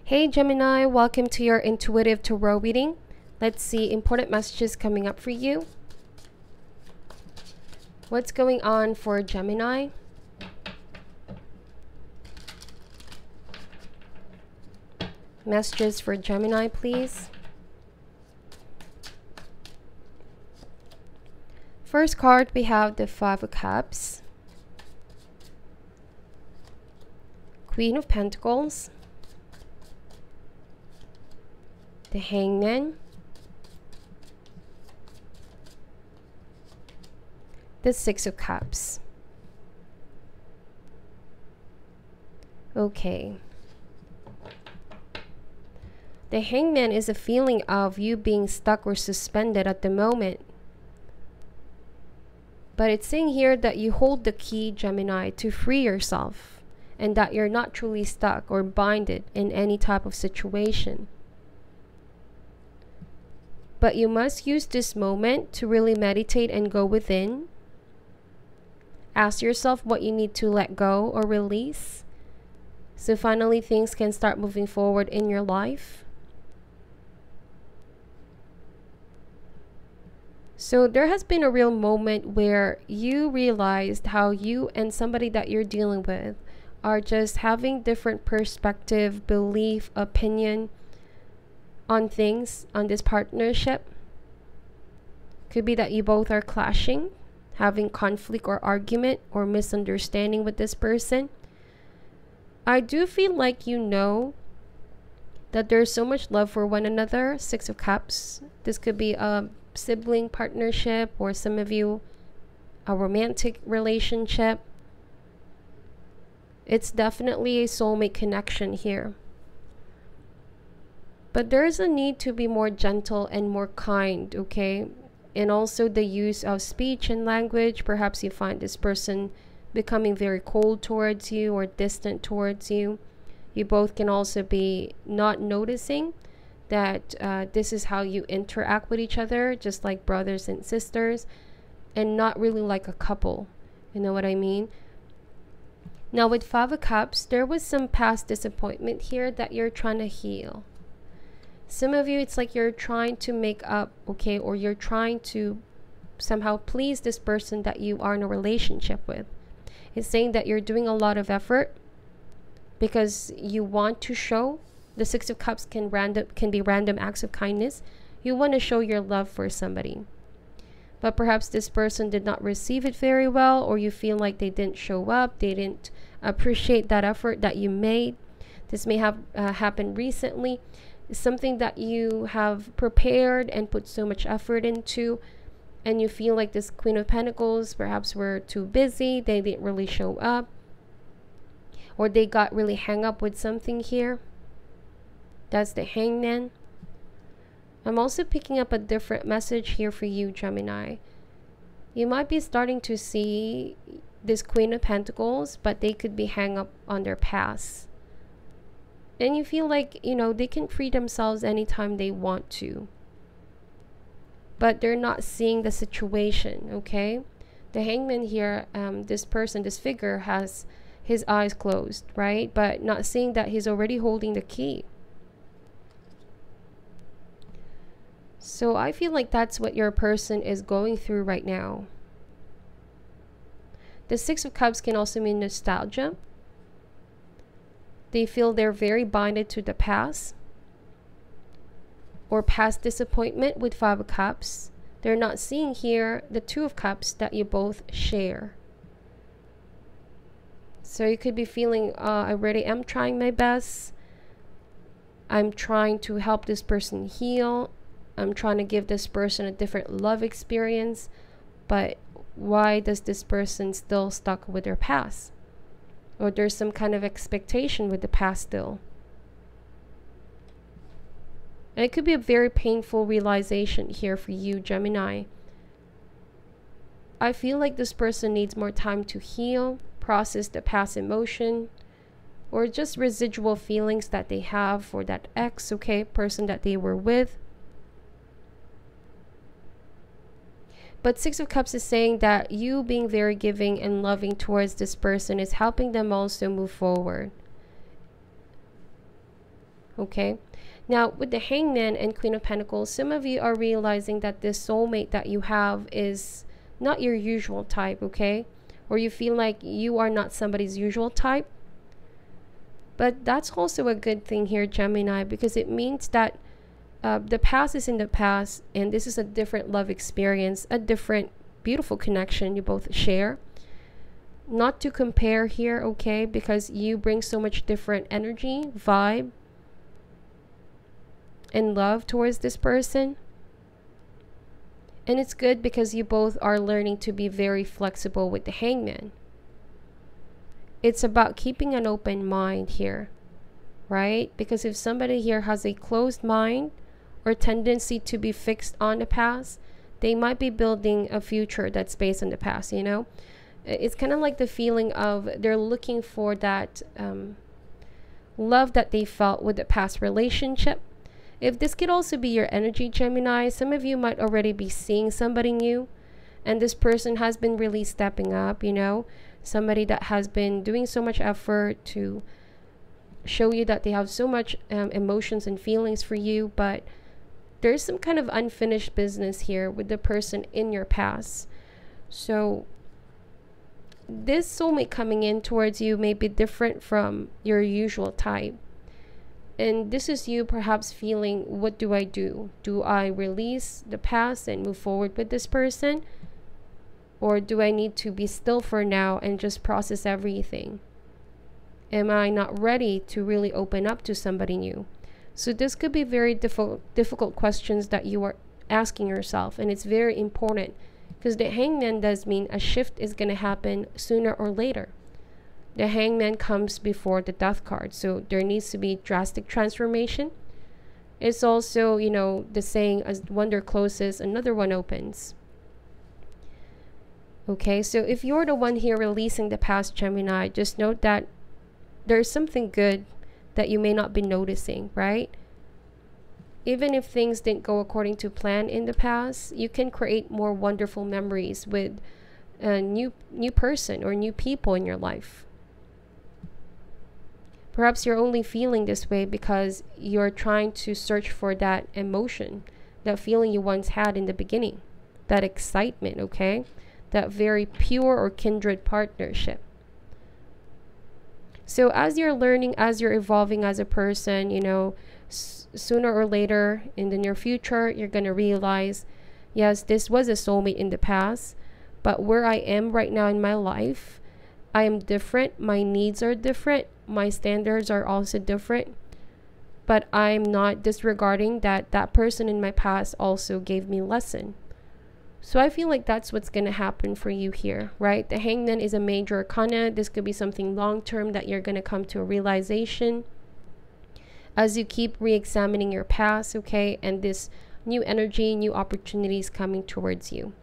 Hey Gemini, welcome to your intuitive tarot reading. Let's see important messages coming up for you. What's going on for Gemini? Messages for Gemini, please. First card, we have the Five of Cups, Queen of Pentacles, the Hangman, the Six of Cups. Okay. The Hangman is a feeling of you being stuck or suspended at the moment. But it's saying here that you hold the key, Gemini, to free yourself, and that you're not truly stuck or binded in any type of situation. But you must use this moment to really meditate and go within. Ask yourself what you need to let go or release, so finally things can start moving forward in your life. So there has been a real moment where you realized how you and somebody that you're dealing with are just having different perspective, belief, opinion on things, on this partnership. Could be that you both are clashing, having conflict or argument or misunderstanding with this person. I do feel like you know that there's so much love for one another. Six of Cups. This could be a sibling partnership, or some of you a romantic relationship. It's definitely a soulmate connection here. But there's a need to be more gentle and more kind, okay? And also the use of speech and language. Perhaps you find this person becoming very cold towards you or distant towards you. You both can also be not noticing that this is how you interact with each other, just like brothers and sisters, and not really like a couple. You know what I mean? Now with Five of Cups, there was some past disappointment here that you're trying to heal. Some of you, it's like you're trying to make up, okay, or you're trying to somehow please this person that you are in a relationship with. It's saying that you're doing a lot of effort because you want to show. The Six of Cups can be random acts of kindness. You want to show your love for somebody. But perhaps this person did not receive it very well, or you feel like they didn't show up, they didn't appreciate that effort that you made. This may have happened recently. It's something that you have prepared and put so much effort into, and you feel like this Queen of Pentacles perhaps were too busy, they didn't really show up, or they got really hung up with something here. That's the Hangman. I'm also picking up a different message here for you, Gemini. You might be starting to see this Queen of Pentacles, but they could be hung up on their past. And you feel like, you know, they can free themselves anytime they want to. But they're not seeing the situation, okay? The Hangman here, this person, this figure has his eyes closed, right? But not seeing that he's already holding the key. So I feel like that's what your person is going through right now. The Six of Cups can also mean nostalgia. They feel they're very binded to the past, or past disappointment with Five of Cups. They're not seeing here the Two of Cups that you both share. So you could be feeling, I really am trying my best. I'm trying to help this person heal. I'm trying to give this person a different love experience, but why does this person still stuck with their past? Or there's some kind of expectation with the past still. And it could be a very painful realization here for you, Gemini. I feel like this person needs more time to heal, process the past emotion, or just residual feelings that they have for that ex, okay, person that they were with. But Six of Cups is saying that you being very giving and loving towards this person is helping them also move forward. Okay. Now, with the Hangman and Queen of Pentacles, some of you are realizing that this soulmate that you have is not your usual type, okay? Or you feel like you are not somebody's usual type. But that's also a good thing here, Gemini, because it means that the past is in the past, and this is a different love experience, a different beautiful connection you both share. Not to compare here, okay? Because you bring so much different energy, vibe, and love towards this person. And it's good because you both are learning to be very flexible with the Hangman. It's about keeping an open mind here, right? Because if somebody here has a closed mind or tendency to be fixed on the past, they might be building a future that's based on the past, you know? It's kind of like the feeling of they're looking for that love that they felt with the past relationship. If this could also be your energy, Gemini, some of you might already be seeing somebody new, and this person has been really stepping up, you know, somebody that has been doing so much effort to show you that they have so much emotions and feelings for you, but there's some kind of unfinished business here with the person in your past. So this soulmate coming in towards you may be different from your usual type. And this is you perhaps feeling, what do I do? Do I release the past and move forward with this person? Or do I need to be still for now and just process everything? Am I not ready to really open up to somebody new? So this could be very difficult questions that you are asking yourself. And it's very important because the Hangman does mean a shift is going to happen sooner or later. The Hangman comes before the Death card, so there needs to be drastic transformation. It's also, you know, the saying, as one door closes, another one opens. Okay, so if you're the one here releasing the past, Gemini, just note that there's something good that you may not be noticing, right? Even if things didn't go according to plan in the past, you can create more wonderful memories with a new person or new people in your life. Perhaps you're only feeling this way because you're trying to search for that emotion, that feeling you once had in the beginning, that excitement, okay? That very pure or kindred partnership. So as you're learning, as you're evolving as a person, you know, sooner or later in the near future, you're going to realize, yes, this was a soulmate in the past, but where I am right now in my life, I am different. My needs are different. My standards are also different. But I'm not disregarding that that person in my past also gave me a lesson. So I feel like that's what's going to happen for you here, right? The Hangman is a major arcana. This could be something long-term that you're going to come to a realization as you keep re-examining your past, okay? And this new energy, new opportunities coming towards you.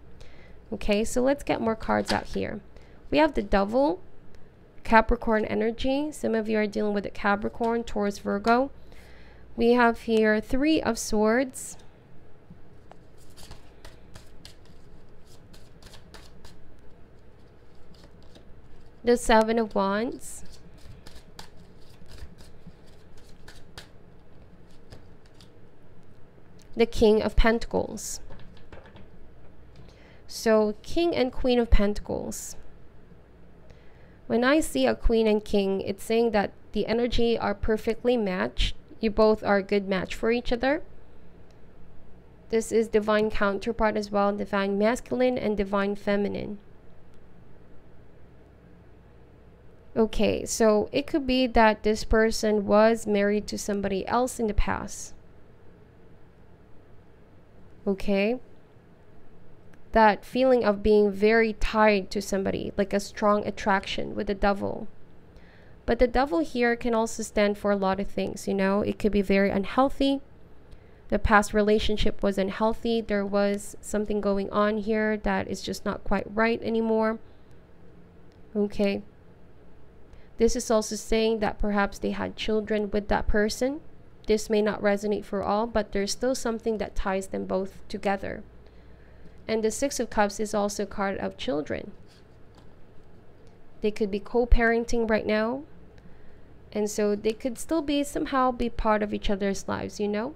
Okay, so let's get more cards out here. We have the Devil, Capricorn energy. Some of you are dealing with the Capricorn, Taurus, Virgo. We have here Three of Swords, the Seven of Wands, the King of Pentacles. So King and Queen of Pentacles. When I see a Queen and King, it's saying that the energy are perfectly matched. You both are a good match for each other. This is divine counterpart as well, divine masculine and divine feminine. Okay, so it could be that this person was married to somebody else in the past. Okay. That feeling of being very tied to somebody, like a strong attraction with the Devil. But the Devil here can also stand for a lot of things, you know. It could be very unhealthy. The past relationship was unhealthy. There was something going on here that is just not quite right anymore. Okay. This is also saying that perhaps they had children with that person. This may not resonate for all, but there's still something that ties them both together. And the Six of Cups is also a card of children. They could be co-parenting right now. And so they could still be somehow be part of each other's lives, you know?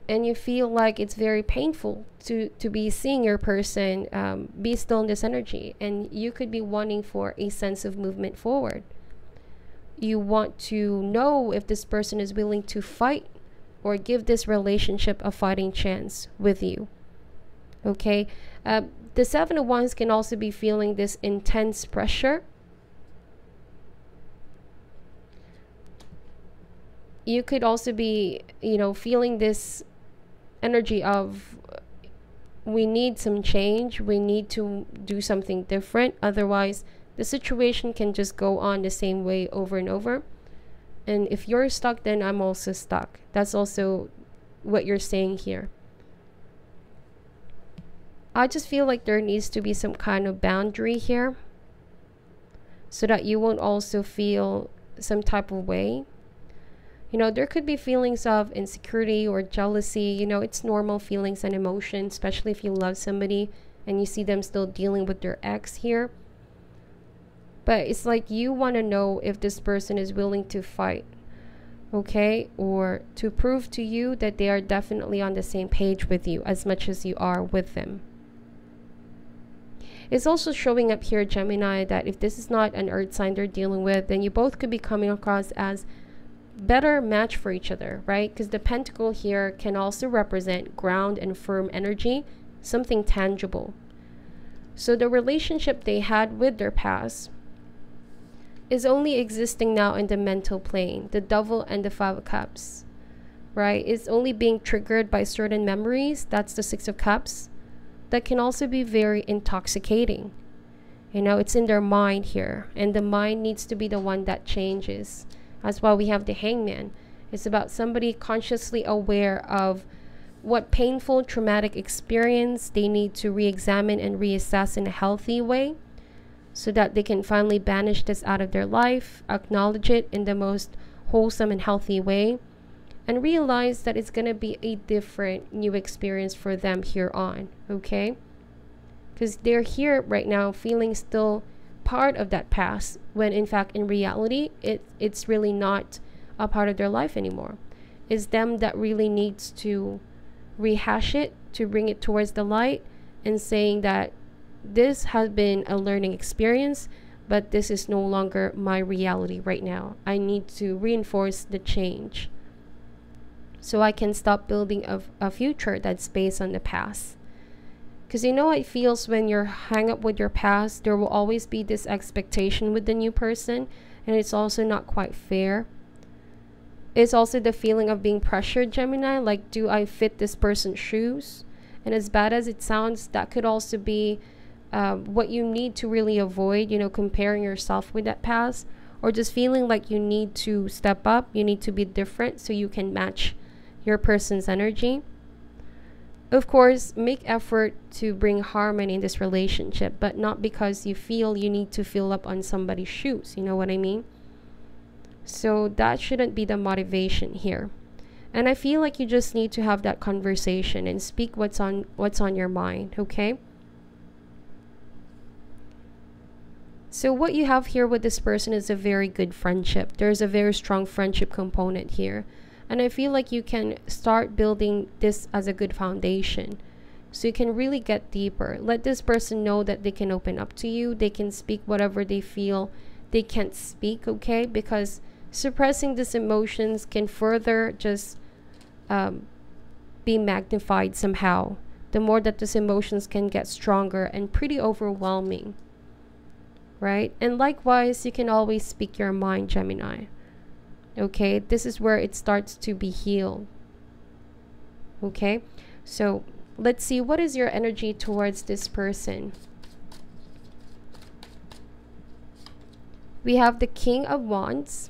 And you feel like it's very painful to be seeing your person be still in this energy. And you could be wanting for a sense of movement forward. You want to know if this person is willing to fight or give this relationship a fighting chance with you. Okay? The Seven of Wands can also be feeling this intense pressure. You could also be, feeling this energy of, we need some change. We need to do something different. Otherwise, the situation can just go on the same way over and over. And if you're stuck, then I'm also stuck. That's also what you're saying here. I just feel like there needs to be some kind of boundary here so that you won't also feel some type of way. There could be feelings of insecurity or jealousy. It's normal feelings and emotions, especially if you love somebody and you see them still dealing with their ex here. But it's like you want to know if this person is willing to fight, okay? Or to prove to you that they are definitely on the same page with you as much as you are with them. It's also showing up here, Gemini, that if this is not an earth sign they're dealing with, then you both could be coming across as better match for each other, right? Because the pentacle here can also represent ground and firm energy, something tangible. So the relationship they had with their past is only existing now in the mental plane, the Devil and the Five of Cups, right? It's only being triggered by certain memories. That's the Six of Cups. That can also be very intoxicating. It's in their mind here, and the mind needs to be the one that changes. That's why we have the Hangman. It's about somebody consciously aware of what painful, traumatic experience they need to re-examine and reassess in a healthy way so that they can finally banish this out of their life, acknowledge it in the most wholesome and healthy way, and realize that it's going to be a different new experience for them here on, okay? Because they're here right now feeling still part of that past, when in fact, in reality, it's really not a part of their life anymore. It's them that really needs to rehash it, to bring it towards the light, and saying that this has been a learning experience, but this is no longer my reality right now. I need to reinforce the change so I can stop building a future that's based on the past. Because how it feels when you're hung up with your past. There will always be this expectation with the new person, and it's also not quite fair. It's also the feeling of being pressured, Gemini, like, do I fit this person's shoes? And as bad as it sounds, that could also be what you need to really avoid, comparing yourself with that past, or just feeling like you need to step up, you need to be different so you can match your person's energy. Of course, make effort to bring harmony in this relationship, but not because you feel you need to fill up on somebody's shoes. You know what I mean? So that shouldn't be the motivation here. And I feel like you just need to have that conversation and speak what's on your mind, okay? So what you have here with this person is a very good friendship. There's a very strong friendship component here. And I feel like you can start building this as a good foundation. So you can really get deeper. Let this person know that they can open up to you. They can speak whatever they feel they can't speak, okay? Because suppressing these emotions can further just be magnified somehow. The more that these emotions can get stronger and pretty overwhelming, right? And likewise, you can always speak your mind, Gemini. Okay, this is where it starts to be healed. Okay, so let's see, what is your energy towards this person? We have the King of Wands.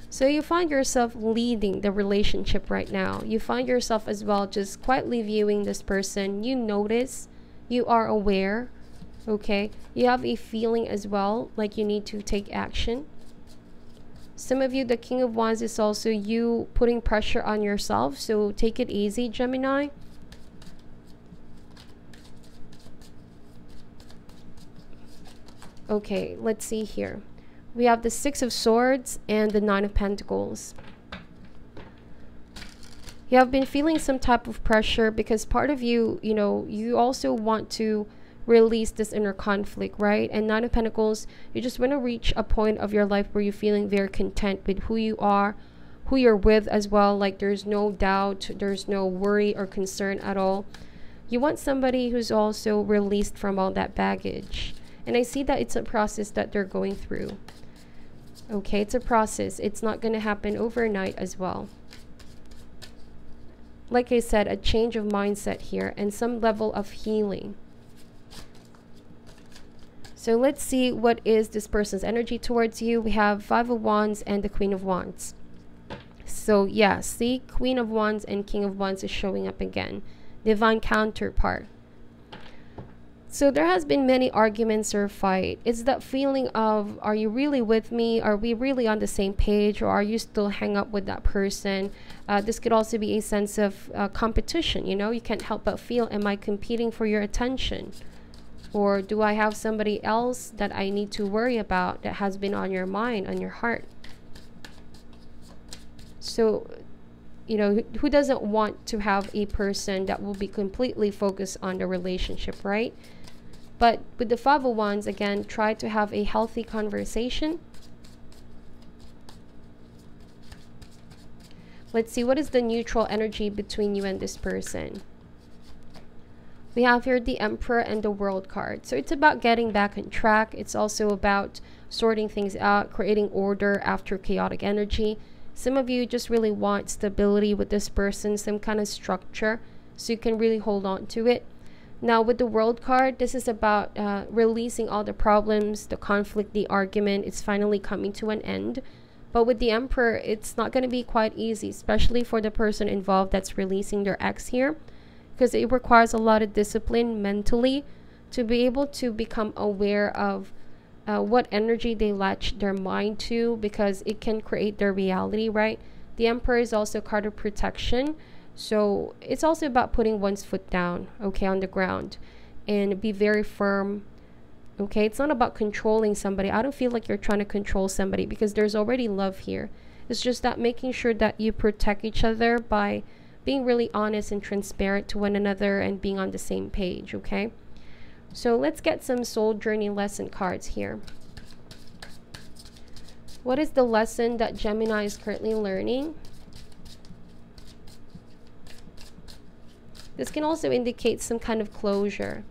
So you find yourself leading the relationship right now. You find yourself as well just quietly viewing this person. You notice, you are aware, okay? You have a feeling as well, like you need to take action. Some of you, the King of Wands is also you putting pressure on yourself. So take it easy, Gemini. Okay, let's see here. We have the Six of Swords and the Nine of Pentacles. You have been feeling some type of pressure because part of you, you know, you also want to release this inner conflict, right? And Nine of Pentacles, you just want to reach a point of your life where you're feeling very content with who you are, who you're with as well. Like there's no doubt, there's no worry or concern at all. You want somebody who's also released from all that baggage. And I see that it's a process that they're going through. Okay, it's a process. It's not going to happen overnight as well. Like I said, a change of mindset here and some level of healing. So let's see what is this person's energy towards you. We have Five of Wands and the Queen of Wands. So yeah, see, Queen of Wands and King of Wands is showing up again. Divine counterpart. So there has been many arguments or fight. It's that feeling of, are you really with me? Are we really on the same page? Or are you still hang up with that person? This could also be a sense of competition. You know, you can't help but feel, am I competing for your attention? Or do I have somebody else that I need to worry about that has been on your mind, on your heart? So, you know, who doesn't want to have a person that will be completely focused on the relationship, right? But with the Five of Wands, again, try to have a healthy conversation. Let's see, what is the neutral energy between you and this person? We have here the Emperor and the World card. So it's about getting back on track. It's also about sorting things out, creating order after chaotic energy. Some of you just really want stability with this person, some kind of structure, so you can really hold on to it. Now with the World card, this is about releasing all the problems, the conflict, the argument. It's finally coming to an end. But with the Emperor, it's not going to be quite easy, especially for the person involved that's releasing their ex here, because it requires a lot of discipline mentally to be able to become aware of what energy they latch their mind to, because it can create their reality, right? The Emperor is also a card of protection. So it's also about putting one's foot down, okay, on the ground, and be very firm, okay? It's not about controlling somebody. I don't feel like you're trying to control somebody, because there's already love here. It's just that making sure that you protect each other by being really honest and transparent to one another and being on the same page, okay? So let's get some soul journey lesson cards here. What is the lesson that Gemini is currently learning? This can also indicate some kind of closure.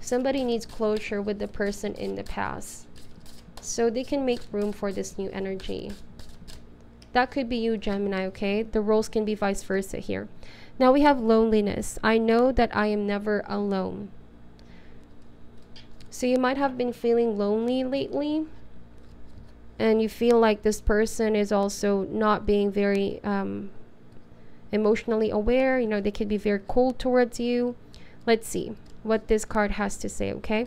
Somebody needs closure with the person in the past, so they can make room for this new energy. That could be you, Gemini, okay? The roles can be vice versa here. Now we have loneliness. I know that I am never alone. So you might have been feeling lonely lately, and you feel like this person is also not being very emotionally aware. You know, they could be very cold towards you. Let's see what this card has to say, okay?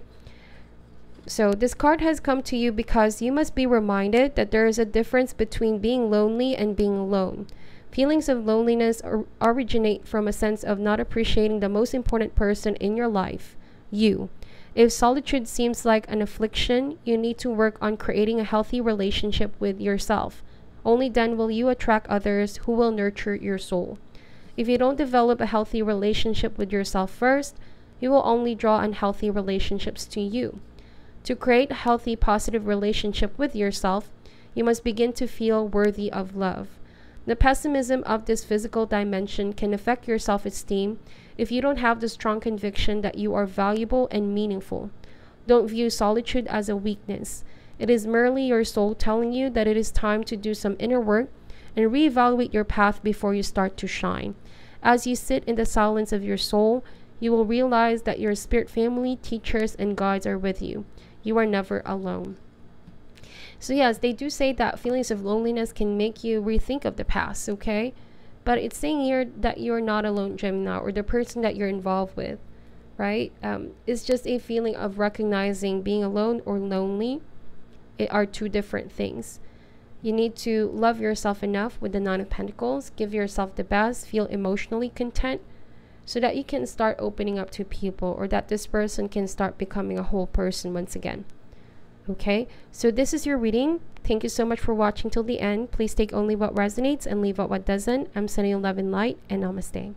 So this card has come to you because you must be reminded that there is a difference between being lonely and being alone. Feelings of loneliness originate from a sense of not appreciating the most important person in your life, you. If solitude seems like an affliction, you need to work on creating a healthy relationship with yourself. Only then will you attract others who will nurture your soul. If you don't develop a healthy relationship with yourself first, you will only draw unhealthy relationships to you. To create a healthy, positive relationship with yourself, you must begin to feel worthy of love. The pessimism of this physical dimension can affect your self-esteem if you don't have the strong conviction that you are valuable and meaningful. Don't view solitude as a weakness. It is merely your soul telling you that it is time to do some inner work and reevaluate your path before you start to shine. As you sit in the silence of your soul, you will realize that your spirit family, teachers, and guides are with you. You are never alone. So yes, they do say that feelings of loneliness can make you rethink of the past, okay? But it's saying here that you're not alone, Gemini, or the person that you're involved with, right? It's just a feeling of recognizing being alone or lonely. It are two different things. You need to love yourself enough with the Nine of Pentacles, give yourself the best, feel emotionally content, so that you can start opening up to people, or that this person can start becoming a whole person once again. Okay, so this is your reading. Thank you so much for watching till the end. Please take only what resonates and leave out what doesn't. I'm sending you love and light, and namaste.